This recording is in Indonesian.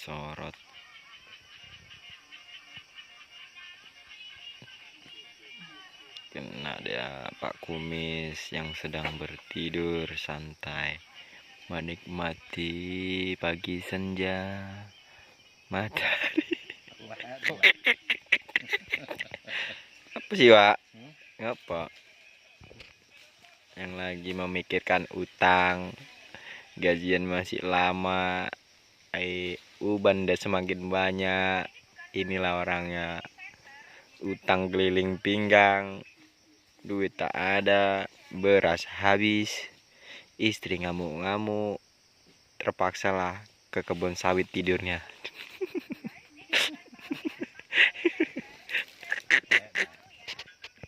sorot. Kena dia Pak Kumis yang sedang bertidur santai, menikmati pagi senja matahari. Apa sih, Wak? Ngapa? Yang lagi memikirkan utang, gajian masih lama, uban udah semakin banyak. Inilah orangnya, utang keliling pinggang, duit tak ada, beras habis, istri ngamuk-ngamuk, terpaksalah ke kebun sawit tidurnya.